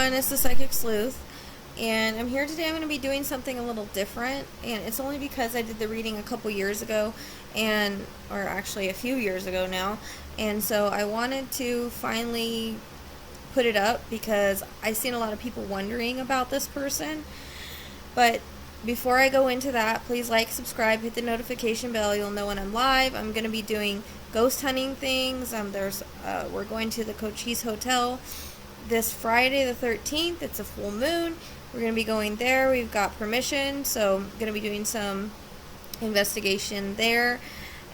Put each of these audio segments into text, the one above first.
everyone, it's the Psychic Sleuth, and I'm here today. I'm going to be doing something a little different, and it's only because I did the reading a couple years ago, or actually a few years ago now, and so I wanted to finally put it up because I've seen a lot of people wondering about this person. But before I go into that, please like, subscribe, hit the notification bell. You'll know when I'm live. I'm going to be doing ghost hunting things. We're going to the Cochise Hotel this Friday the 13th. It's a full moon. We're going to be going there. We've got permission, so I'm going to be doing some investigation there.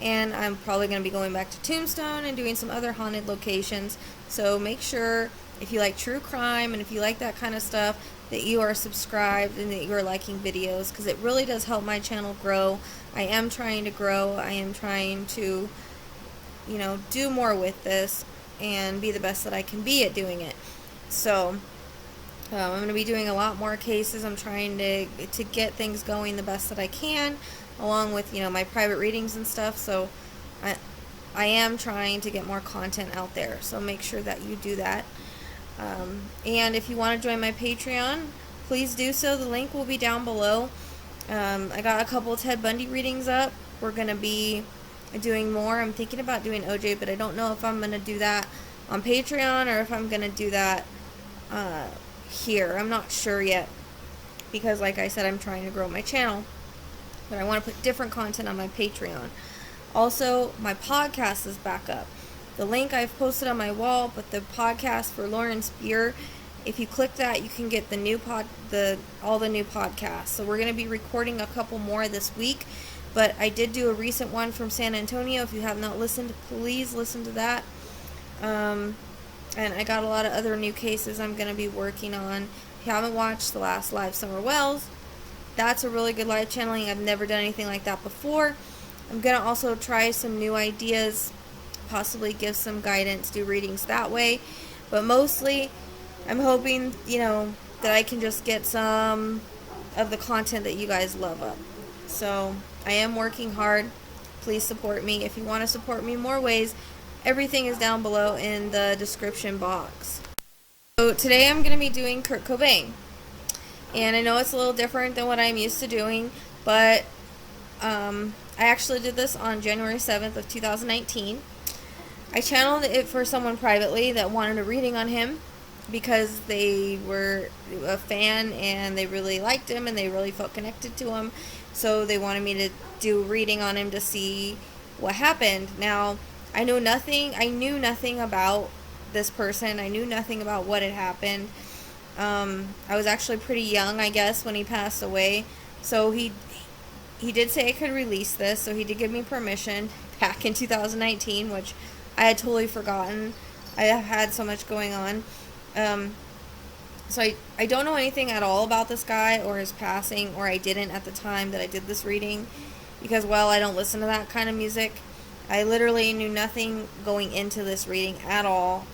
And I'm probably going to be going back to Tombstone and doing some other haunted locations. So make sure, if you like true crime and if you like that kind of stuff, that you are subscribed and that you are liking videos, because it really does help my channel grow. I am trying to grow. I am trying to, do more with this and be the best that I can be at doing it. So I'm going to be doing a lot more cases. I'm trying to get things going the best that I can, along with my private readings and stuff. So I am trying to get more content out there. So make sure that you do that. And if you want to join my Patreon, please do so. The link will be down below. I got a couple of Ted Bundy readings up. We're going to be doing more. I'm thinking about doing OJ, but I don't know if I'm going to do that on Patreon or if I'm going to do that here. I'm not sure yet, because like I said, I'm trying to grow my channel, but I want to put different content on my Patreon. Also, my podcast is back up. The link I've posted on my wall, but the podcast for Lauren Spear, if you click that, you can get all the new podcasts. So we're going to be recording a couple more this week, but I did do a recent one from San Antonio. If you have not listened, please listen to that. And I got a lot of other new cases I'm going to be working on. If you haven't watched the last live Summer Wells, that's a really good live channeling. I've never done anything like that before. I'm going to also try some new ideas, possibly give some guidance, do readings that way. But mostly, I'm hoping, that I can just get some of the content that you guys love up. So I am working hard. Please support me. If you want to support me more ways, everything is down below in the description box. So today I'm going to be doing Kurt Cobain. And I know it's a little different than what I'm used to doing, but I actually did this on January 7th of 2019. I channeled it for someone privately that wanted a reading on him because they were a fan and they really liked him and they really felt connected to him. So they wanted me to do a reading on him to see what happened. Now, I knew nothing about this person. I knew nothing about what had happened. I was actually pretty young, I guess, when he passed away. So he did say I could release this, so he did give me permission back in 2019, which I had totally forgotten. I have had so much going on. So I don't know anything at all about this guy or his passing, or I didn't at the time that I did this reading, because, well, I don't listen to that kind of music. I literally knew nothing going into this reading at all.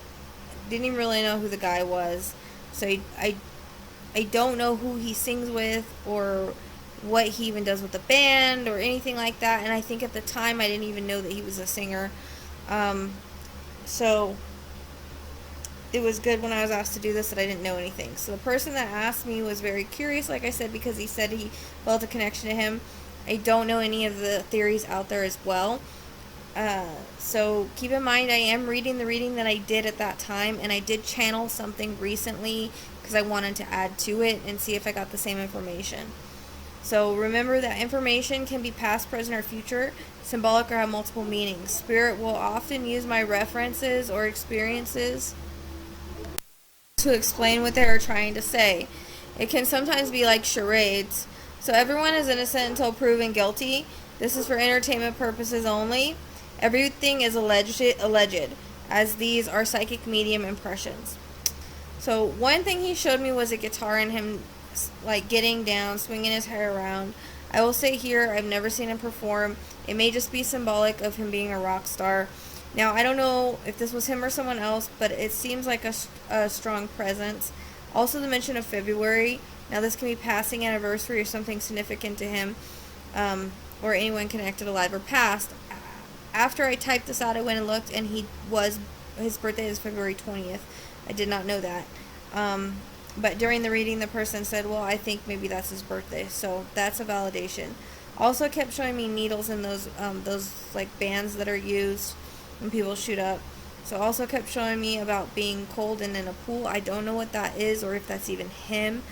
Didn't even really know who the guy was. So I don't know who he sings with or what he even does with the band or anything like that. And I think at the time I didn't even know that he was a singer. So it was good when I was asked to do this that I didn't know anything. So the person that asked me was very curious, like I said, because he said he felt a connection to him. I don't know any of the theories out there as well. So keep in mind, I am reading the reading that I did at that time, and I did channel something recently because I wanted to add to it and see if I got the same information. So remember that information can be past, present, or future, symbolic, or have multiple meanings. Spirit will often use my references or experiences to explain what they are trying to say. It can sometimes be like charades. So everyone is innocent until proven guilty. This is for entertainment purposes only. Everything is alleged, as these are psychic medium impressions. So one thing he showed me was a guitar and him like getting down, swinging his hair around. I will say here, I've never seen him perform. It may just be symbolic of him being a rock star. Now, I don't know if this was him or someone else, but it seems like a strong presence. Also, the mention of February. Now, this can be passing anniversary or something significant to him, or anyone connected, alive or past. After I typed this out, I went and looked, and his birthday is February 20th. I did not know that. But during the reading, the person said, well, I think maybe that's his birthday. So that's a validation. Also kept showing me needles in those like bands that are used when people shoot up. So also kept showing me about being cold and in a pool. I don't know what that is or if that's even him.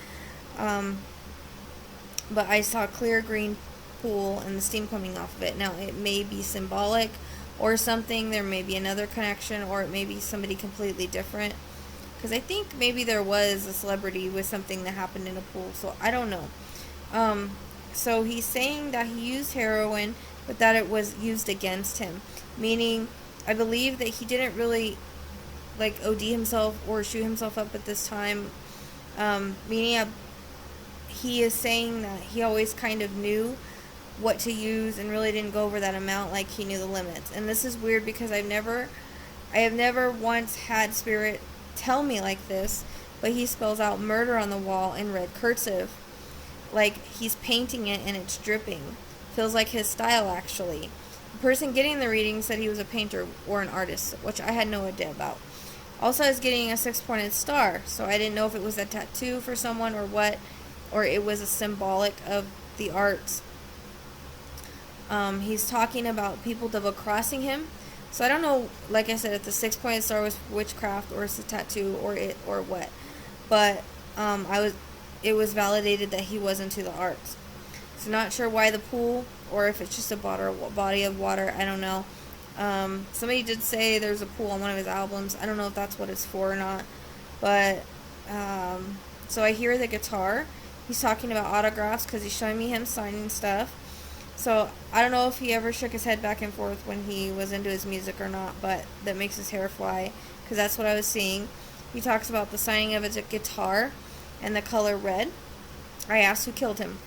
But I saw a clear green pool and the steam coming off of it. Now, it may be symbolic or something. There may be another connection, or it may be somebody completely different. Because I think maybe there was a celebrity with something that happened in a pool. So I don't know. So he's saying that he used heroin, but that it was used against him. Meaning, I believe that he didn't really like OD himself or shoot himself up at this time. Meaning, he is saying that he always kind of knew what to use and really didn't go over that amount, like he knew the limits. And this is weird because I have never once had spirit tell me like this, but he spells out murder on the wall in red cursive, like he's painting it and it's dripping. Feels like his style, actually. The person getting the reading said he was a painter or an artist, which I had no idea about. Also, I was getting a 6-pointed star, so I didn't know if it was a tattoo for someone or what, or it was a symbolic of the arts. He's talking about people double-crossing him. So I don't know, like I said, if the 6-pointed star was witchcraft or it's a tattoo or what. But it was validated that he was into the arts. So not sure why the pool, or if it's just a body of water. I don't know. Somebody did say there's a pool on one of his albums. I don't know if that's what it's for or not. But so I hear the guitar. He's talking about autographs because he's showing me him signing stuff. So I don't know if he ever shook his head back and forth when he was into his music or not, but that makes his hair fly because that's what I was seeing. He talks about the signing of his guitar and the color red. I asked who killed him,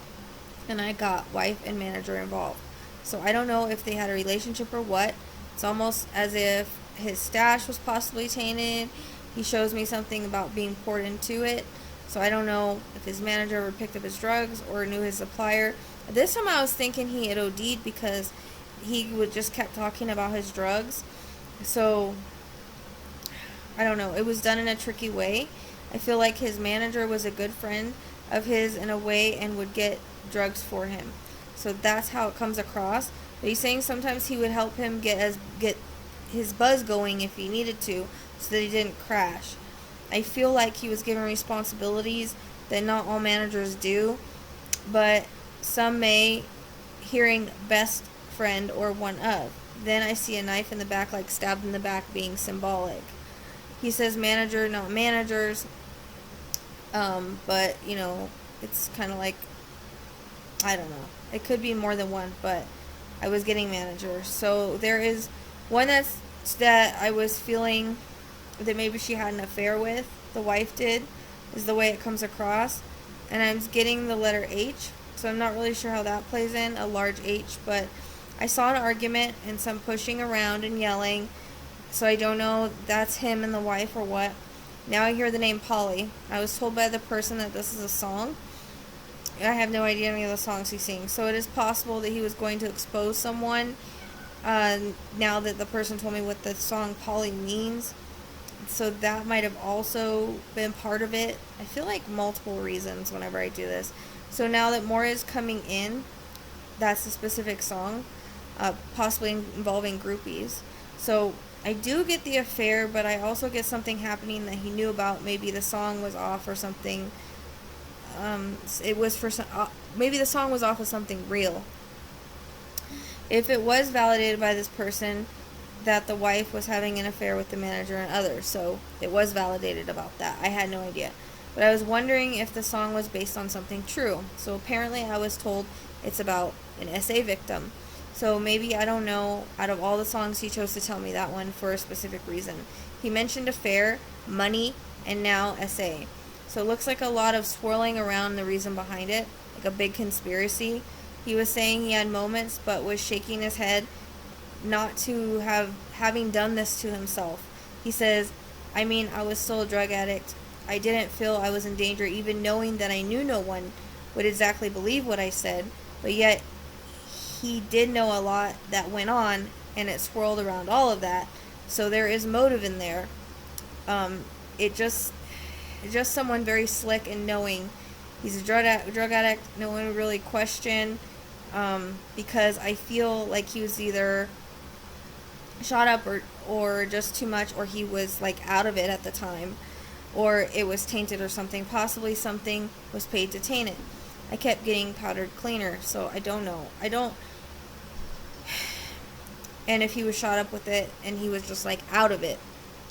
and I got wife and manager involved. So I don't know if they had a relationship or what. It's almost as if his stash was possibly tainted. He shows me something about being poured into it. So I don't know if his manager ever picked up his drugs or knew his supplier. This time I was thinking he had OD'd because he would just kept talking about his drugs. So I don't know. It was done in a tricky way. I feel like his manager was a good friend of his in a way and would get drugs for him. So that's how it comes across. But he's saying sometimes he would help him get his buzz going if he needed to, so that he didn't crash. I feel like he was given responsibilities that not all managers do, but some may, hearing best friend or one of. Then I see a knife in the back, like stabbed in the back, being symbolic. He says manager, not managers. But, it's kind of like, I don't know. It could be more than one, but I was getting manager. So there is one that I was feeling that maybe she had an affair with, the wife did, is the way it comes across. And I'm getting the letter H, so I'm not really sure how that plays in, a large H, but I saw an argument and some pushing around and yelling, so I don't know if that's him and the wife or what. Now I hear the name Polly. I was told by the person that this is a song. I have no idea any of the songs he sings, so it is possible that he was going to expose someone now that the person told me what the song Polly means. So that might have also been part of it. I feel like multiple reasons whenever I do this. So now that more is coming in, that's a specific song, possibly involving groupies. So I do get the affair, but I also get something happening that he knew about. Maybe the song was off or something. It was for some, maybe the song was off of something real. If it was validated by this person that the wife was having an affair with the manager and others, so it was validated about that. I had no idea. But I was wondering if the song was based on something true. So apparently I was told it's about an SA victim. So maybe, I don't know, out of all the songs he chose to tell me that one for a specific reason. He mentioned affair, money, and now SA. So it looks like a lot of swirling around the reason behind it, like a big conspiracy. He was saying he had moments but was shaking his head not to having done this to himself. He says, I was still a drug addict. I didn't feel I was in danger, even knowing that I knew no one would exactly believe what I said, but yet he did know a lot that went on, and it swirled around all of that. So there is motive in there. It's just someone very slick and knowing. He's a drug addict. No one would really question, because I feel like he was either shot up or just too much, or he was like out of it at the time, or it was tainted or something. Possibly something was paid to taint it. I kept getting powdered cleaner, so I don't know. And if he was shot up with it and he was just like out of it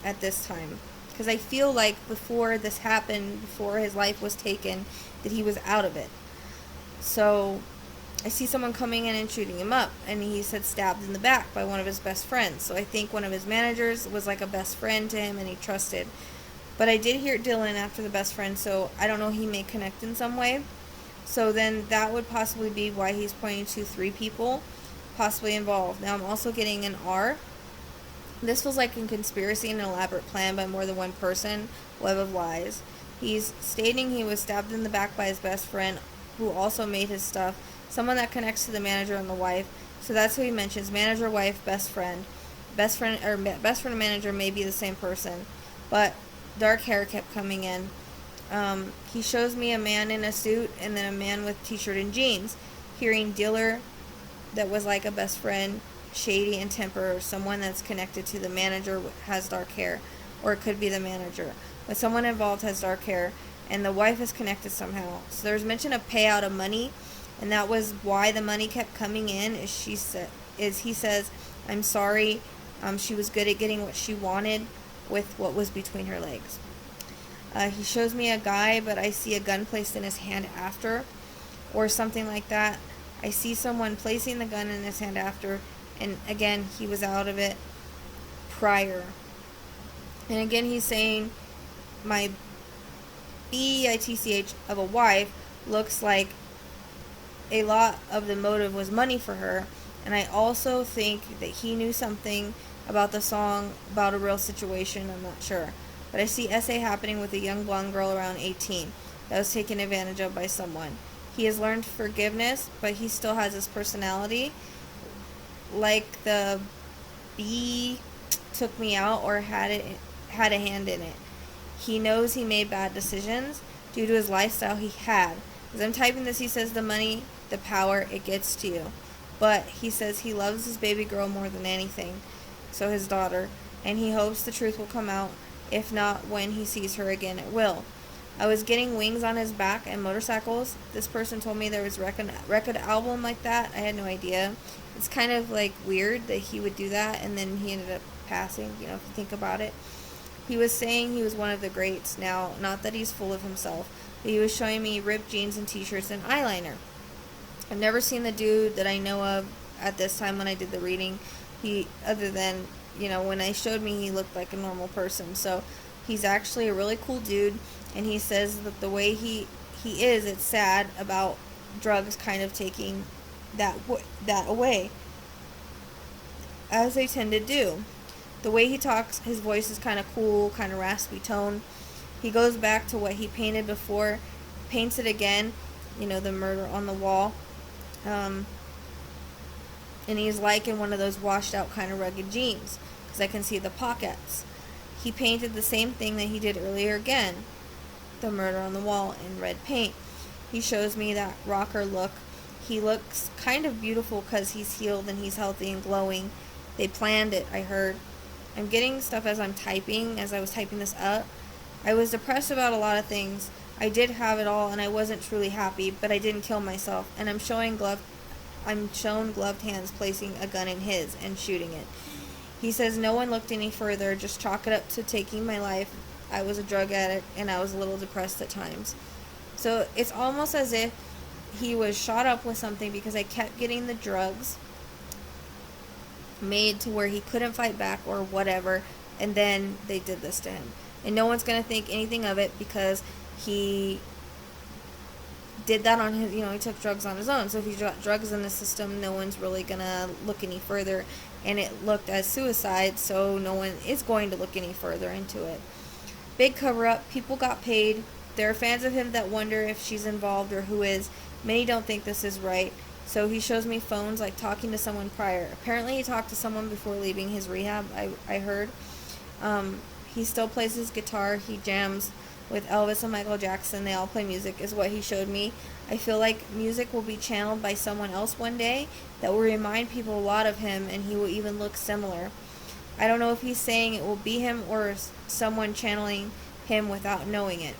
at this time, because I feel like before this happened, before his life was taken, that he was out of it. So I see someone coming in and shooting him up, and he said stabbed in the back by one of his best friends. So I think one of his managers was like a best friend to him and he trusted. But I did hear Dylan after the best friend, so I don't know, he may connect in some way. So then that would possibly be why he's pointing to 3 people possibly involved. Now I'm also getting an R. This feels like a conspiracy and an elaborate plan by more than one person, web of lies. He's stating he was stabbed in the back by his best friend, who also made his stuff, someone that connects to the manager and the wife. So that's who he mentions: manager, wife, best friend. Best friend and manager may be the same person, but dark hair kept coming in. He shows me a man in a suit and then a man with t-shirt and jeans. Hearing dealer, that was like a best friend, shady in temper, or someone that's connected to the manager has dark hair, or it could be the manager. But someone involved has dark hair, and the wife is connected somehow. So there's mention of payout of money, and that was why the money kept coming in. He says, "I'm sorry, she was good at getting what she wanted with what was between her legs." He shows me a guy, but I see a gun placed in his hand after, or something like that. I see someone placing the gun in his hand after, and again, he was out of it prior. And again, he's saying my bitch of a wife looks like a lot of the motive was money for her. And I also think that he knew something about the song, about a real situation. I'm not sure. But I see SA happening with a young blonde girl around 18 that was taken advantage of by someone. He has learned forgiveness, but he still has his personality. Like the bee took me out or had a hand in it. He knows he made bad decisions due to his lifestyle he had. As I'm typing this, he says the money, the power, it gets to you. But he says he loves his baby girl more than anything, so his daughter, and he hopes the truth will come out. If not, when he sees her again, it will. I was getting wings on his back and motorcycles. This person told me there was a record album like that. I had no idea. It's kind of like weird that he would do that, and then he ended up passing, if you think about it. He was saying he was one of the greats. Now, not that he's full of himself, but he was showing me ripped jeans and t-shirts and eyeliner. I've never seen the dude that I know of at this time when I did the reading. Other than, when I showed me, he looked like a normal person. So he's actually a really cool dude, and he says that the way he is, it's sad about drugs kind of taking that away, as they tend to do. The way he talks, his voice is kind of cool, kind of raspy tone. He goes back to what he painted before, paints it again, the murder on the wall. And he's like in one of those washed out kind of rugged jeans, because I can see the pockets. He painted the same thing that he did earlier again, the murder on the wall, in red paint. He shows me that rocker look. He looks kind of beautiful because he's healed and he's healthy and glowing. They planned it, I heard. I'm getting stuff as I'm typing, as I was typing this up. I was depressed about a lot of things. I did have it all, and I wasn't truly happy, but I didn't kill myself. And I'm shown gloved hands placing a gun in his and shooting it. He says no one looked any further, just chalk it up to taking my life. I was a drug addict, and I was a little depressed at times. So it's almost as if he was shot up with something, because I kept getting the drugs made to where he couldn't fight back or whatever, and then they did this to him. And no one's going to think anything of it, because he did that on his, he took drugs on his own. So if he's got drugs in the system, no one's really going to look any further. And it looked as suicide, so no one is going to look any further into it. Big cover-up. People got paid. There are fans of him that wonder if she's involved or who is. Many don't think this is right. So he shows me phones, like talking to someone prior. Apparently he talked to someone before leaving his rehab, I heard. He still plays his guitar. He jams. with Elvis and Michael Jackson. They all play music, is what he showed me. I feel like music will be channeled by someone else one day that will remind people a lot of him, and he will even look similar. I don't know if he's saying it will be him or someone channeling him without knowing it.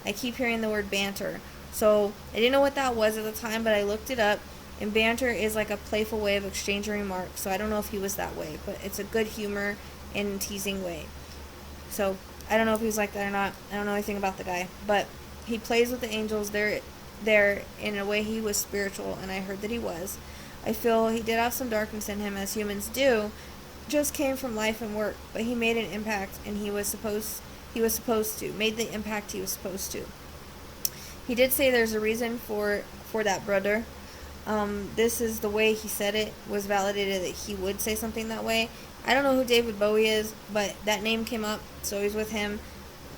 I keep hearing the word banter. So I didn't know what that was at the time, but I looked it up, and banter is like a playful way of exchanging remarks. So I don't know if he was that way, but it's a good humor and teasing way. So I don't know if he was like that or not. I don't know anything about the guy, but he plays with the angels. There in a way he was spiritual, and I heard that he was. I feel he did have some darkness in him, as humans do. Just came from life and work, but he made an impact, and he was supposed to made the impact he was supposed to. He did say there's a reason for that, brother. This is the way he said it was validated that he would say something that way. I don't know who David Bowie is, but that name came up, so he's with him.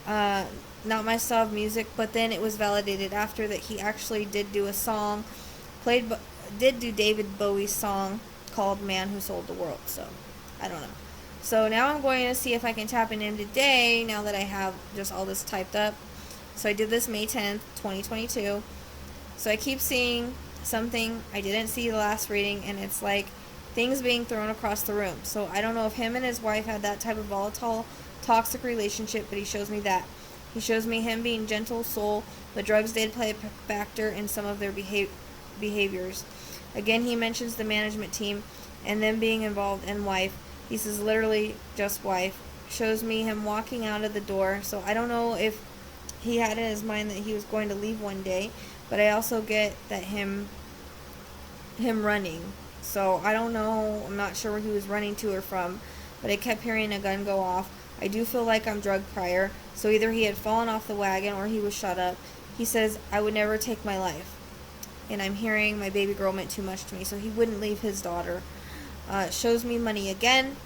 Not my style of music, but then it was validated after that he actually did do a song, did do David Bowie's song called "Man Who Sold the World." So I don't know. So now I'm going to see if I can tap in him today, now that I have just all this typed up. So I did this May 10th, 2022. So I keep seeing something I didn't see the last reading, and it's like things being thrown across the room. So I don't know if him and his wife had that type of volatile, toxic relationship, but he shows me that. He shows me him being gentle soul, but drugs did play a factor in some of their behaviors. Again, he mentions the management team and them being involved, and wife. He says literally just wife. Shows me him walking out of the door. So I don't know if he had in his mind that he was going to leave one day, but I also get that him running. So I don't know. I'm not sure where he was running to or from, but I kept hearing a gun go off. I do feel like I'm drugged prior, so either he had fallen off the wagon or he was shot up. He says, I would never take my life. And I'm hearing my baby girl meant too much to me, so he wouldn't leave his daughter. Shows me money again,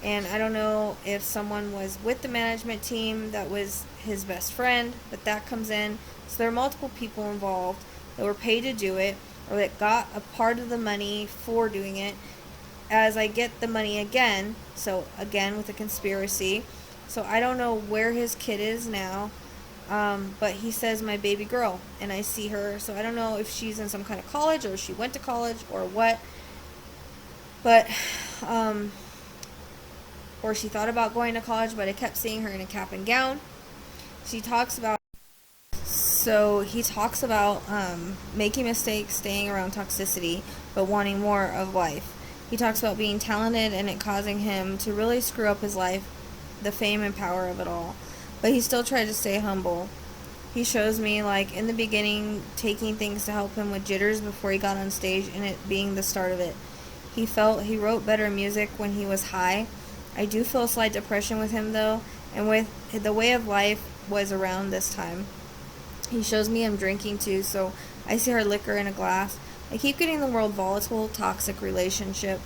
and I don't know if someone was with the management team that was his best friend, but that comes in. So there are multiple people involved that were paid to do it, or that got a part of the money for doing it. As I get the money again, so again with a conspiracy. So I don't know where his kid is now, but he says my baby girl, and I see her. So I don't know if she's in some kind of college, or she went to college, or what. But, or she thought about going to college, but I kept seeing her in a cap and gown. He talks about making mistakes, staying around toxicity, but wanting more of life. He talks about being talented and it causing him to really screw up his life, the fame and power of it all. But he still tried to stay humble. He shows me, like, in the beginning, taking things to help him with jitters before he got on stage, and it being the start of it. He felt he wrote better music when he was high. I do feel a slight depression with him, though, and with the way of life was around this time. He shows me him drinking, too, so I see her liquor in a glass. I keep getting the word volatile, toxic relationship,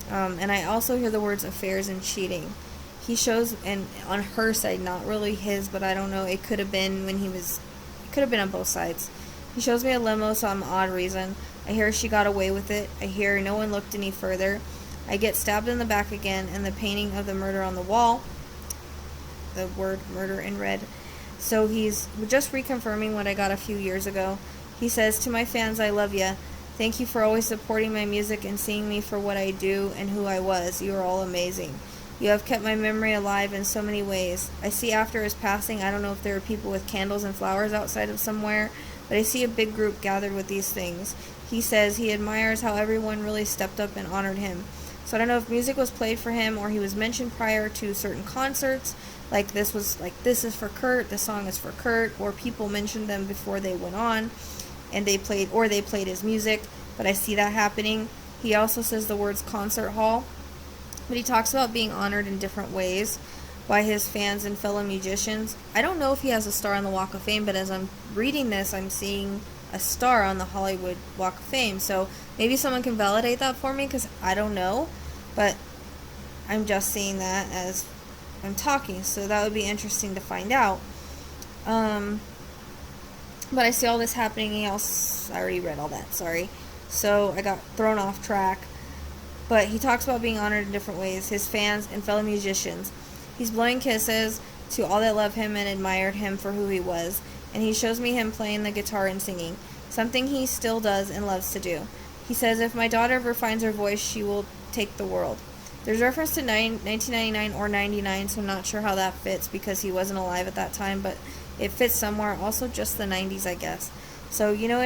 and I also hear the words affairs and cheating. He shows, and on her side, not really his, but I don't know, it could have been it could have been on both sides. He shows me a limo, some odd reason. I hear she got away with it. I hear no one looked any further. I get stabbed in the back again, and the painting of the murder on the wall, the word murder in red. So he's just reconfirming what I got a few years ago. He says, to my fans, I love ya. Thank you for always supporting my music and seeing me for what I do and who I was. You are all amazing. You have kept my memory alive in so many ways. I see after his passing, I don't know if there are people with candles and flowers outside of somewhere, but I see a big group gathered with these things. He says he admires how everyone really stepped up and honored him. So I don't know if music was played for him or he was mentioned prior to certain concerts. Like this is for Kurt, this song is for Kurt, or people mentioned them before they went on and they played his music, but I see that happening. He also says the words concert hall, but he talks about being honored in different ways by his fans and fellow musicians. I don't know if he has a star on the Walk of Fame, but as I'm reading this, I'm seeing a star on the Hollywood Walk of Fame. So maybe someone can validate that for me, because I don't know, but I'm just seeing that as I'm talking, so that would be interesting to find out. But I see all this happening else. I already read all that, sorry. So I got thrown off track. But he talks about being honored in different ways, his fans and fellow musicians. He's blowing kisses to all that love him and admired him for who he was, and he shows me him playing the guitar and singing, something he still does and loves to do. He says if my daughter ever finds her voice, she will take the world. There's reference to 1999 or 99, so I'm not sure how that fits because he wasn't alive at that time, but it fits somewhere. Also, just the 90s, I guess. So, you know,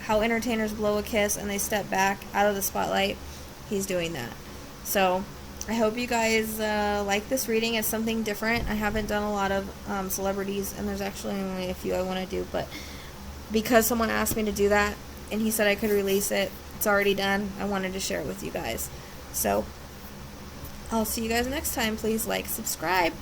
how entertainers blow a kiss and they step back out of the spotlight? He's doing that. So, I hope you guys like this reading. It's something different. I haven't done a lot of celebrities, and there's actually only a few I want to do, but because someone asked me to do that, and he said I could release it, it's already done. I wanted to share it with you guys. So, I'll see you guys next time. Please like, subscribe.